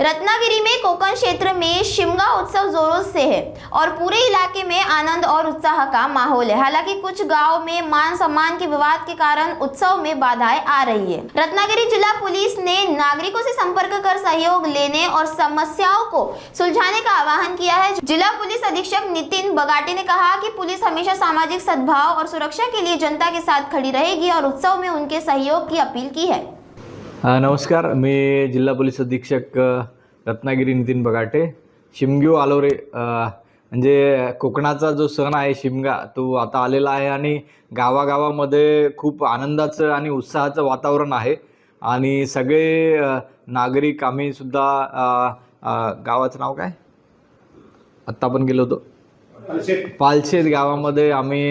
रत्नागिरी में कोकण क्षेत्र में शिमगा उत्सव जोरों से है और पूरे इलाके में आनंद और उत्साह का माहौल है। हालांकि कुछ गांव में मान सम्मान के विवाद के कारण उत्सव में बाधाएं आ रही है। रत्नागिरी जिला पुलिस ने नागरिकों से संपर्क कर सहयोग लेने और समस्याओं को सुलझाने का आह्वान किया है। जिला पुलिस अधीक्षक नितिन बगाटे ने कहा कि पुलिस हमेशा सामाजिक सद्भाव और सुरक्षा के लिए जनता के साथ खड़ी रहेगी और उत्सव में उनके सहयोग की अपील की है। नमस्कार, मी जिल्हा पोलीस अधीक्षक रत्नागिरी नितिन बगाटे। शिमग्यो आलो रे म्हणजे कोकणाचा जो सण आहे शिमगा, तो आता आलेला आहे आणि गावागावामध्ये खूप आनंदाचं आणि उत्साहाचं वातावरण आहे आणि सगळे नागरिक आम्ही सुद्धा गावाचं नाव काय आत्ता आपण गेलो होतो पालशेत गावामध्ये आम्ही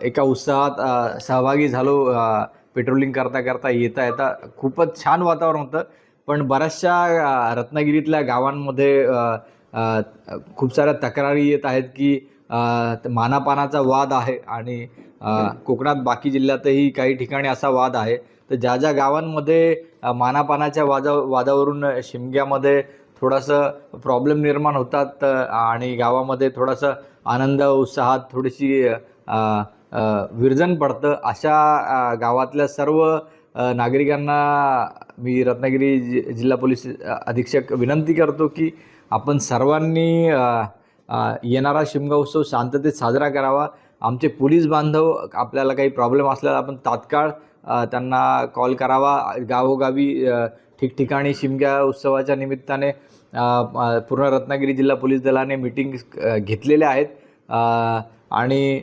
एका उत्साहात सहभागी झालो। पेट्रोलिंग करता करता येता खूपच छान वातावरण होतं, पण बऱ्याचशा रत्नागिरीतल्या गावांमध्ये खूप साऱ्या तक्रारी येत आहेत की मानापानाचा वाद आहे आणि कोकणात बाकी जिल्ह्यातही काही ठिकाणी असा वाद आहे। तर ज्या ज्या गावांमध्ये मानापानाच्या वादावरून शिमग्यामध्ये थोडासा प्रॉब्लेम निर्माण होतात आणि गावामध्ये थोडासा आनंद उत्साहात थोडीशी विरजन पडतं, अशा गावातल्या सर्व नागरिकांना मी रत्नागिरी जिल्हा पोलीस अधीक्षक विनंती करतो की आपण सर्वांनी येणारा शिमगा उत्सव शांततेत साजरा करावा। आमचे पोलीस बांधव आपल्याला काही प्रॉब्लेम असल्यास आपण तात्काळ त्यांना कॉल करावा। गावोगावी ठिकठिकाणी शिमगा उत्सवाच्या निमित्ताने पूर्ण रत्नागिरी जिल्हा पोलीस दलाने मीटिंग घेतलेल्या आहेत आणि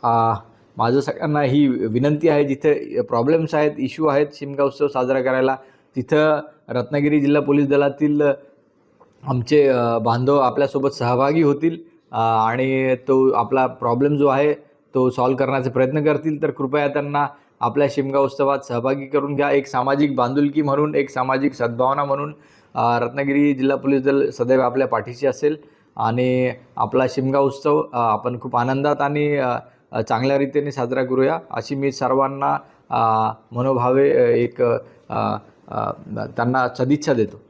माझं सगळ्यांना ही विनंती आहे, जिथे प्रॉब्लेम्स आहेत, इश्यू आहेत शिमगा उत्सव साजरा करायला, तिथं रत्नागिरी जिल्हा पोलीस दलातील आमचे बांधव आपल्यासोबत सहभागी होतील आणि तो आपला प्रॉब्लेम जो आहे तो सॉल्व्ह करण्याचा प्रयत्न करतील। तर कृपया त्यांना आपल्या शिमगा उत्सवात सहभागी करून घ्या। एक सामाजिक बांधिलकी म्हणून, एक सामाजिक सद्भावना म्हणून रत्नागिरी जिल्हा पोलीस दल सदैव आपल्या पाठीशी असेल आणि आपला शिमगा उत्सव आपण खूप आनंदात आणि चांगल्या रीतीने साजरा करूया, अशी मी सर्वांना मनोभावे एक त्यांना सदिच्छा देतो।